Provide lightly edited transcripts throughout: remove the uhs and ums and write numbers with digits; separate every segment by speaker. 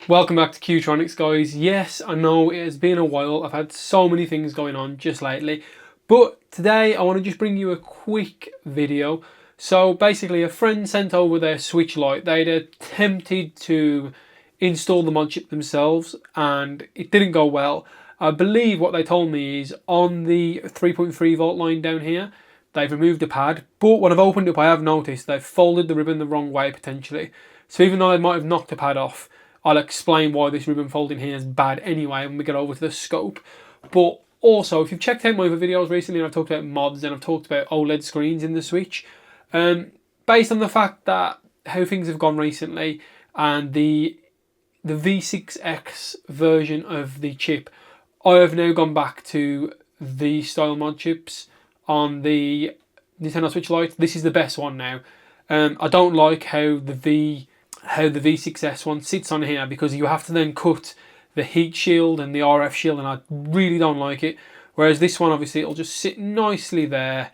Speaker 1: Welcome back to Qtronics, guys. Yes, I know it has been a while. I've had so many things going on just lately. But today I want to just bring you a quick video. So basically a friend sent over their Switch Lite. They'd attempted to install the mod chip themselves and it didn't go well. I believe what they told me is on the 3.3 volt line down here, they've removed the pad. But when I've opened it up, I have noticed they've folded the ribbon the wrong way potentially. So even though they might have knocked the pad off, I'll explain why this ribbon folding here is bad anyway when we get over to the scope. But also, if you've checked out my other videos recently, and I've talked about mods and I've talked about OLED screens in the Switch, based on the fact that how things have gone recently and the V6X version of the chip, I have now gone back to the style mod chips on the Nintendo Switch Lite. This is the best one now. I don't like how the V6S one sits on here because you have to then cut the heat shield and the RF shield, and I really don't like it. Whereas this one, obviously, it'll just sit nicely there,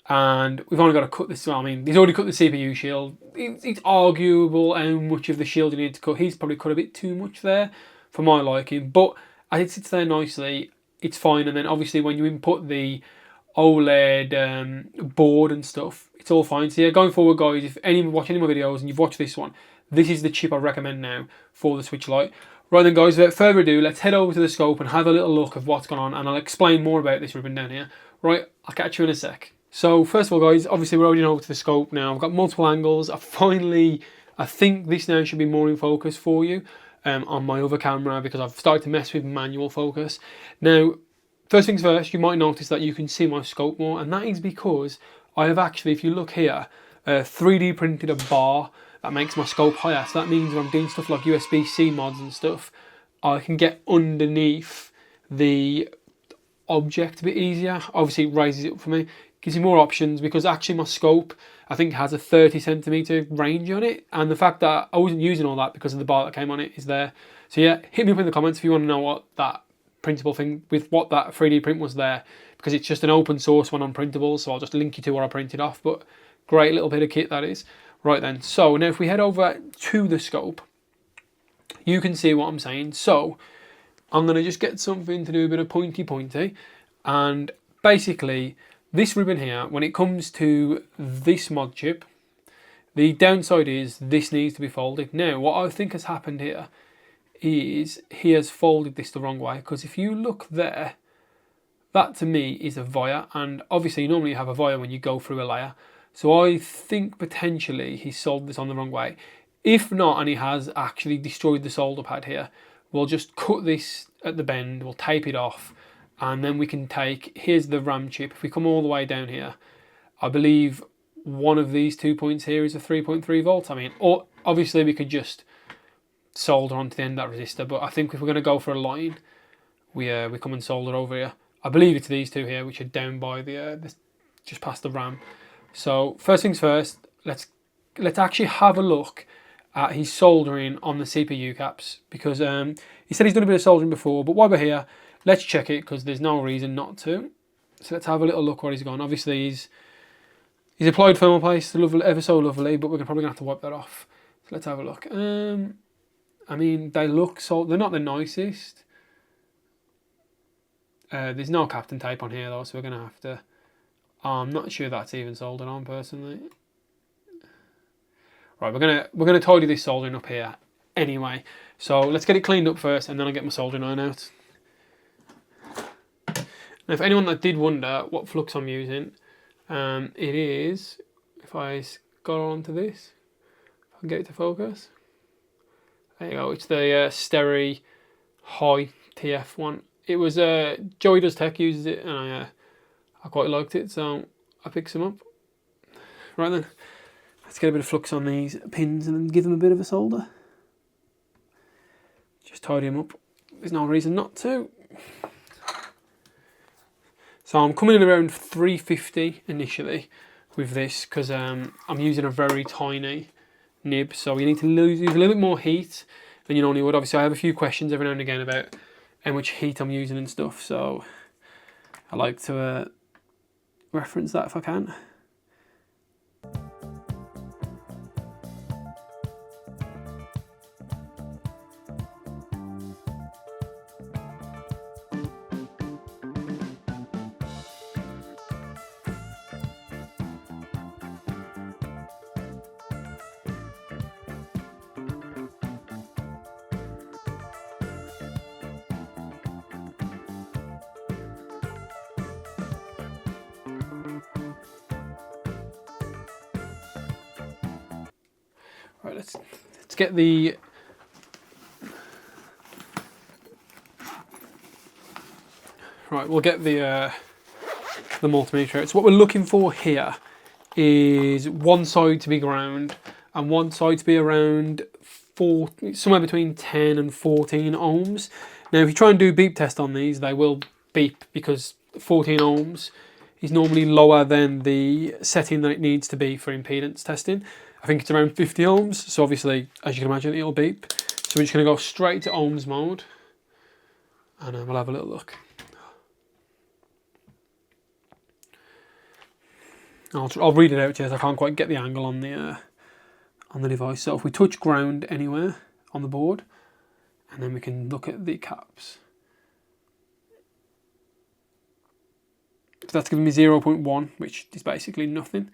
Speaker 1: and we've only got to cut this. Well, I mean, he's already cut the CPU shield. It's arguable how much of the shield you need to cut. He's probably cut a bit too much there for my liking, but as it sits there nicely, it's fine. And then obviously when you input the OLED board and stuff, it's all fine. So yeah, going forward, guys, if watch any of my videos and you've watched this one, this is the chip I recommend now for the Switch Lite. Right then, guys, without further ado, let's head over to the scope and have a little look of what's going on, and I'll explain more about this ribbon down here. Right, I'll catch you in a sec. So first of all, guys, obviously we're already over to the scope now. I've got multiple angles. I think this now should be more in focus for you on my other camera because I've started to mess with manual focus. Now, first things first, you might notice that you can see my scope more, and that is because I have actually, if you look here, 3D printed a bar that makes my scope higher. So that means when I'm doing stuff like USB-C mods and stuff, I can get underneath the object a bit easier. Obviously it raises it up for me, gives you more options, because actually my scope I think has a 30 centimeter range on it, and the fact that I wasn't using all that because of the bar that came on it is there. So yeah, hit me up in the comments if you want to know what that printable thing, with what that 3D print was there, because it's just an open source one on printables, so I'll just link you to where I printed off. But great little bit of kit that is. Right then, so now if we head over to the scope, you can see what I'm saying. So I'm going to just get something to do a bit of pointy, and basically this ribbon here, when it comes to this mod chip, the downside is this needs to be folded. Now what I think has happened here is he has folded this the wrong way, because if you look there, that to me is a via, and obviously normally you have a via when you go through a layer. So I think potentially he soldered this on the wrong way. If not, and he has actually destroyed the solder pad here, we'll just cut this at the bend, we'll tape it off, and then we can take, here's the RAM chip. If we come all the way down here, I believe one of these 2 points here is a 3.3 volts. I mean, or obviously we could just solder onto the end of that resistor, but I think if we're going to go for a line, we come and solder over here. I believe it's these two here, which are down by the just past the RAM. So first things first, let's actually have a look at his soldering on the CPU caps, because he said he's done a bit of soldering before, but while we're here, let's check it because there's no reason not to. So let's have a little look where he's gone. Obviously he's applied thermal paste, lovely, ever so lovely, but we're probably gonna have to wipe that off. So let's have a look. I mean, they look they're not the nicest. There's no Captain tape on here though, so we're gonna have to. I'm not sure that's even soldered on personally. Right, we're gonna tidy this soldering up here anyway. So let's get it cleaned up first, and then I'll get my soldering iron out. Now, if anyone that did wonder what flux I'm using, it is, if I go onto this, if I can get it to focus. There you go. It's the Steri High TF one. It was Joey Does Tech uses it, and I quite liked it, so I picked some up. Right then, let's get a bit of flux on these pins and then give them a bit of a solder. Just tidy them up. There's no reason not to. So I'm coming in around 350 initially with this, because I'm using a very tiny nib, so you need to use a little bit more heat than you normally would. Obviously I have a few questions every now and again about how much heat I'm using and stuff, so I like to reference that if I can. Right, let's get the we'll get the multimeter out. So what we're looking for here is one side to be ground and one side to be around somewhere between 10 and 14 ohms. Now if you try and do beep test on these, they will beep because 14 ohms is normally lower than the setting that it needs to be for impedance testing. I think it's around 50 ohms, so obviously, as you can imagine, it'll beep. So we're just going to go straight to ohms mode, and we'll have a little look. I'll read it out to you, as I can't quite get the angle on the device. So if we touch ground anywhere on the board, and then we can look at the caps. So that's giving me 0.1, which is basically nothing.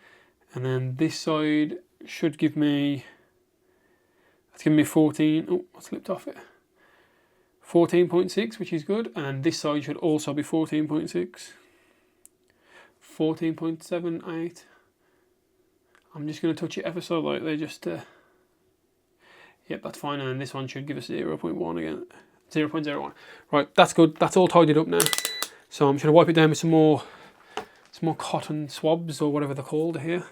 Speaker 1: And then this side should give me, that's giving me 14, oh, I slipped off it. 14.6, which is good. And this side should also be 14.6. 14.78. I'm just going to touch it ever so lightly, just to, yep, that's fine. And then this one should give us 0.1 again, 0.01. Right, that's good. That's all tidied up now. So I'm just going to wipe it down with some more cotton swabs or whatever they're called here,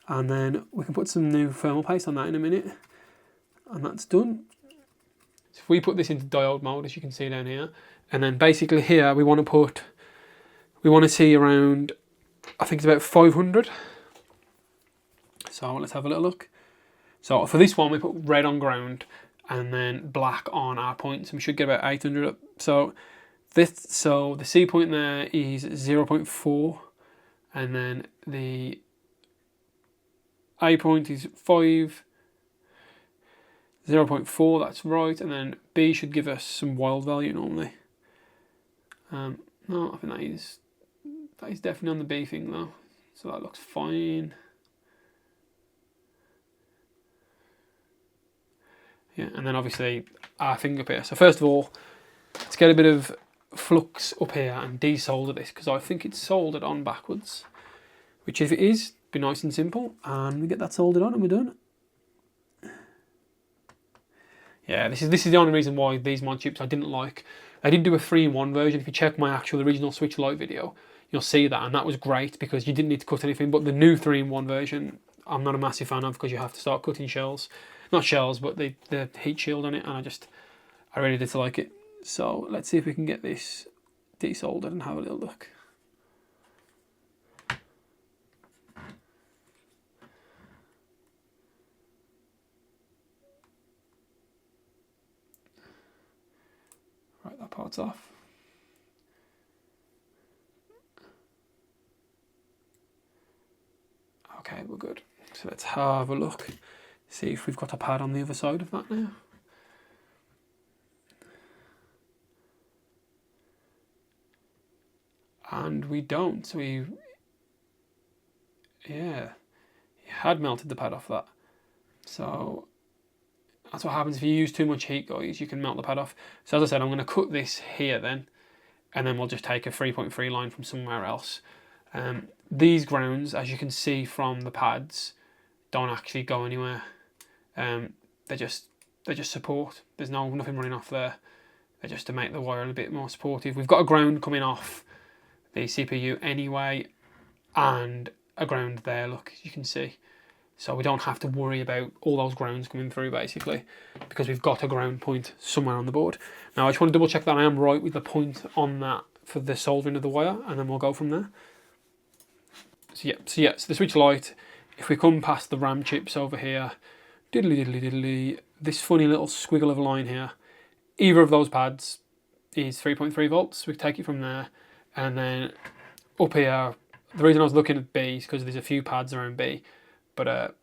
Speaker 1: and then we can put some new thermal paste on that in a minute, and that's done. So if we put this into diode mode, as you can see down here, and then basically here we want to see around, I think it's about 500. So let's have a little look. So for this one we put red on ground and then black on our points, and we should get about 800 up. So the C point there is 0.4, and then the A point is 5, 0.4, that's right, and then B should give us some wild value normally. No, I think that is definitely on the B thing though, so that looks fine. Yeah, and then obviously our finger here. So first of all, let's get a bit of flux up here and desolder this, because I think it's soldered on backwards, which if it is, be nice and simple, and we get that soldered on and we're done. Yeah, this is the only reason why these mod chips I didn't like. I did do a 3-in-1 version. If you check my actual original Switch Lite video, you'll see that, and that was great because you didn't need to cut anything. But the new 3-in-1 version, I'm not a massive fan of, because you have to start cutting shells, not shells, but the heat shield on it, and I really dislike it. So let's see if we can get this desoldered and have a little look. Right, that part's off. Okay, we're good. So let's have a look, see if we've got a pad on the other side of that now. And we don't, so he had melted the pad off that. So that's what happens if you use too much heat, guys, you can melt the pad off. So as I said, I'm going to cut this here then, and then we'll just take a 3.3 line from somewhere else. These grounds, as you can see from the pads, don't actually go anywhere. They're just support. There's nothing running off there. They're just to make the wire a bit more supportive. We've got a ground coming off the CPU anyway, and a ground there, look, you can see. So we don't have to worry about all those grounds coming through, basically, because we've got a ground point somewhere on the board. Now I just want to double check that I am right with the point on that for the soldering of the wire, and then we'll go from there. So the Switch Lite, if we come past the RAM chips over here, this funny little squiggle of a line here, either of those pads is 3.3 volts. We take it from there, and then up here, the reason I was looking at B is because there's a few pads around B, but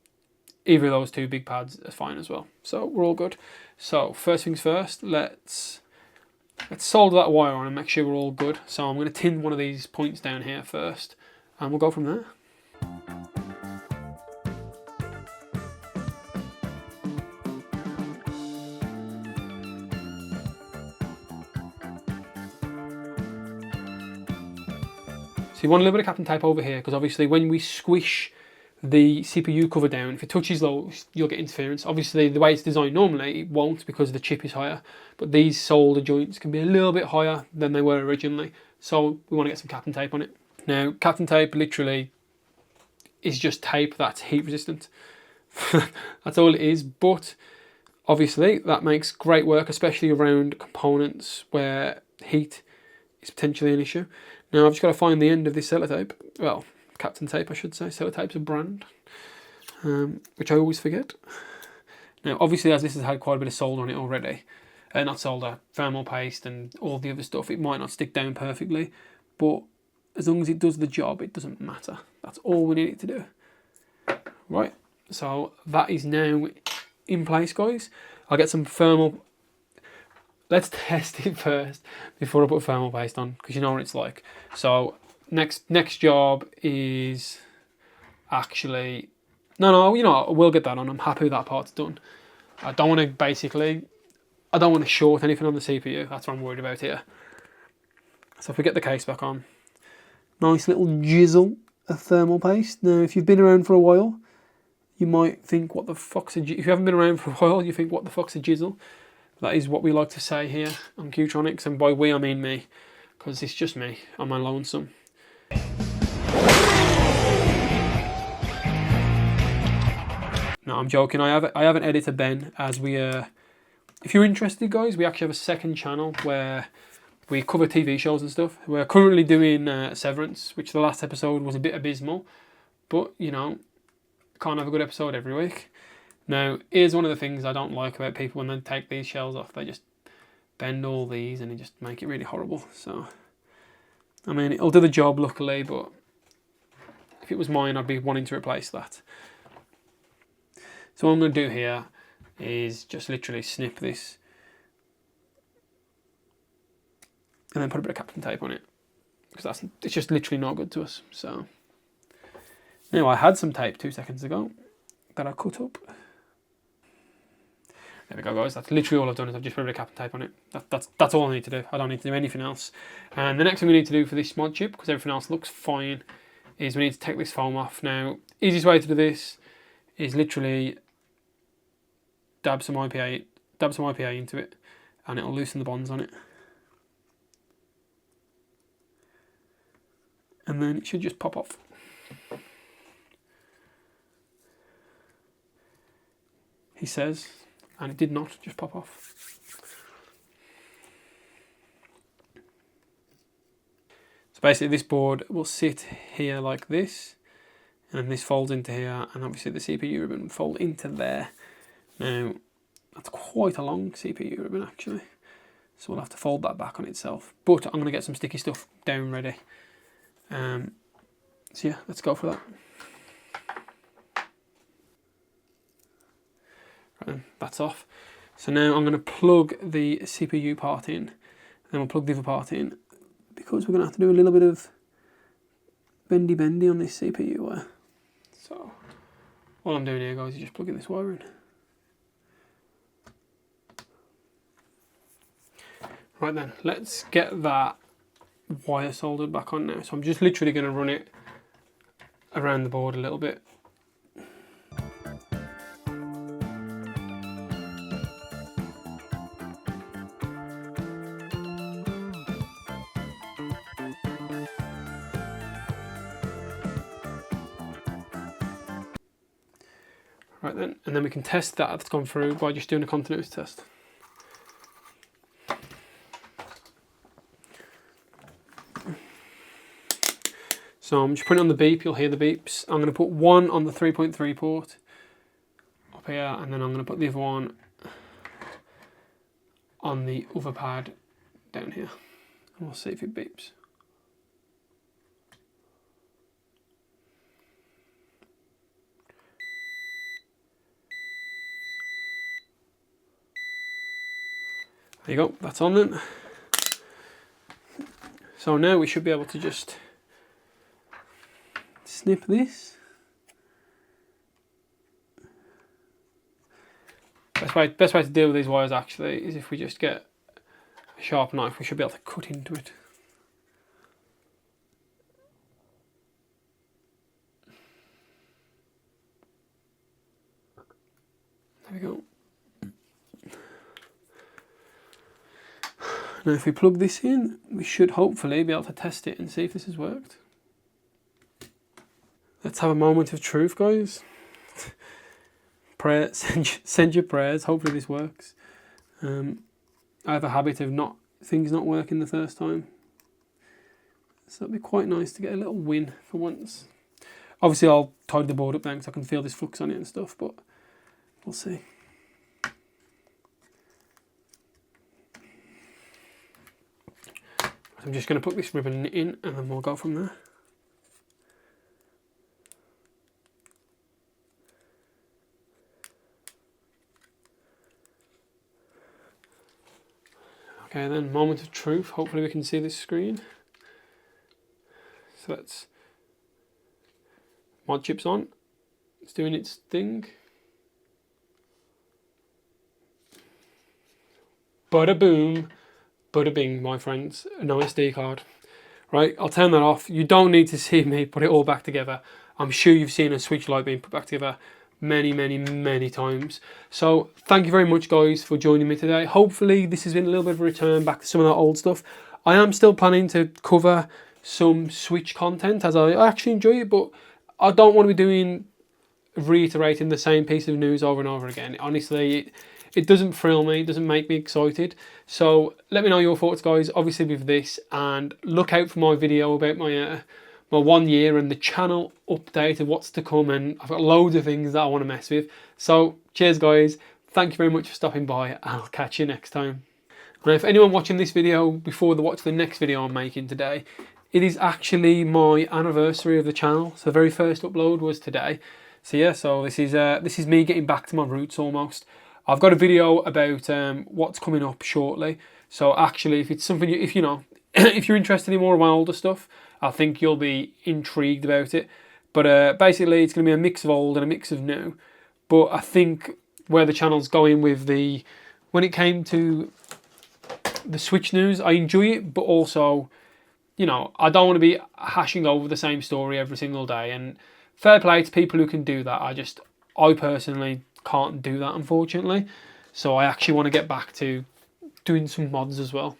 Speaker 1: either of those two big pads are fine as well. So we're all good. So first things first, let's solder that wire on and make sure we're all good. So I'm going to tin one of these points down here first, and we'll go from there. So you want a little bit of Captain tape over here, because obviously when we squish the CPU cover down. If it touches low, you'll get interference. Obviously, the way it's designed normally, it won't because the chip is higher. But these solder joints can be a little bit higher than they were originally. So we want to get some Kapton tape on it. Now, Kapton tape literally is just tape that's heat resistant. That's all it is. But obviously, that makes great work, especially around components where heat is potentially an issue. Now, I've just got to find the end of this sellotape. Well, Kapton tape, I should say. Sellotape's a brand, which I always forget. Now, obviously, as this has had quite a bit of solder on it already, not solder, thermal paste and all the other stuff, it might not stick down perfectly, but as long as it does the job, it doesn't matter. That's all we need it to do. Right, so that is now in place, guys. I'll get some thermal. Let's test it first before I put thermal paste on, because you know what it's like. So next job is actually no, you know, we'll get that on. I'm happy with that part's done. I don't want to short anything on the CPU. That's what I'm worried about here. So if we get the case back on, nice little jizzle of thermal paste. Now, if you've been around for a while, you might think, what the fuck's a jizzle? If you haven't been around for a while, you think, what the fuck's a jizzle? That is what we like to say here on Qtronics, and by we I mean me, because it's just me on my lonesome. No, I'm joking. I have an editor, Ben, as we if you're interested, guys, we actually have a second channel where we cover TV shows and stuff. We're currently doing Severance, which the last episode was a bit abysmal, but you know, can't have a good episode every week. Now, here's one of the things I don't like about people when they take these shells off. They just bend all these and they just make it really horrible. So, I mean, it'll do the job, luckily, but if it was mine, I'd be wanting to replace that. So what I'm going to do here is just literally snip this and then put a bit of Kapton tape on it, because it's just literally not good to us. So, now I had some tape 2 seconds ago that I cut up. There we go, guys. That's literally all I've done, is I've just put a bit of Kapton tape on it. That's all I need to do. I don't need to do anything else. And the next thing we need to do for this mod chip, because everything else looks fine, is we need to take this foam off. Now, easiest way to do this is literally dab some IPA into it, and it'll loosen the bonds on it. And then it should just pop off. He says, and it did not just pop off. So basically this board will sit here like this, and then this folds into here, and obviously the CPU ribbon would fold into there. Now, that's quite a long CPU ribbon actually, so we'll have to fold that back on itself. But I'm going to get some sticky stuff down ready. So yeah, let's go for that. Right then, that's off. So now I'm going to plug the CPU part in, and then we'll plug the other part in, because we're going to have to do a little bit of bendy on this CPU wire. So all I'm doing here, guys, is just plugging this wire in. Right then, let's get that wire soldered back on now. So I'm just literally going to run it around the board a little bit. Right then, and then we can test that it's gone through by just doing a continuity test. So I'm just putting on the beep, you'll hear the beeps. I'm going to put one on the 3.3 port up here, and then I'm going to put the other one on the other pad down here. And we'll see if it beeps. There you go, that's on then. So now we should be able to just snip this. Best way to deal with these wires actually is if we just get a sharp knife, we should be able to cut into it. There we go. Now if we plug this in, we should hopefully be able to test it and see if this has worked. Let's have a moment of truth, guys. Prayer, send your prayers. Hopefully this works. I have a habit of things not working the first time. So it'd be quite nice to get a little win for once. Obviously I'll tidy the board up then because I can feel this flux on it and stuff, but we'll see. I'm just going to put this ribbon in and then we'll go from there. Okay, then moment of truth. Hopefully we can see this screen. So that's mod chip's on. It's doing its thing. Bada boom, bada bing, my friends. No SD card. Right, I'll turn that off. You don't need to see me put it all back together. I'm sure you've seen a switch light being put back together many times. So thank you very much, guys, for joining me today. Hopefully this has been a little bit of a return back to some of that old stuff. I am still planning to cover some switch content, as I actually enjoy it, but I don't want to be reiterating the same piece of news over and over again. Honestly, it doesn't thrill me, it doesn't make me excited. So let me know your thoughts, guys, obviously with this, and look out for my video about my 1 year and the channel update of what's to come, and I've got loads of things that I want to mess with. So cheers, guys, thank you very much for stopping by, and I'll catch you next time. And if anyone watching this video before they watch the next video I'm making today, it is actually my anniversary of the channel. So the very first upload was today. So yeah, so this is me getting back to my roots almost. I've got a video about what's coming up shortly. So actually, if it's something if you're interested in more of my older stuff, I think you'll be intrigued about it. But basically, it's going to be a mix of old and a mix of new. But I think where the channel's going with when it came to the Switch news, I enjoy it, but also, I don't want to be hashing over the same story every single day. And fair play to people who can do that. I personally can't do that, unfortunately. So I actually want to get back to doing some mods as well.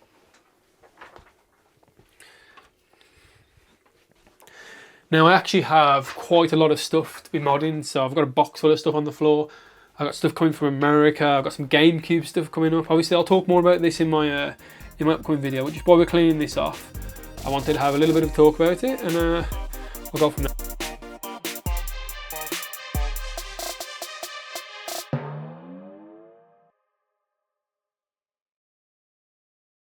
Speaker 1: Now I actually have quite a lot of stuff to be modding, so I've got a box full of stuff on the floor. I've got stuff coming from America, I've got some GameCube stuff coming up. Obviously I'll talk more about this in my upcoming video, but just while we're cleaning this off, I wanted to have a little bit of talk about it, and we'll go from there.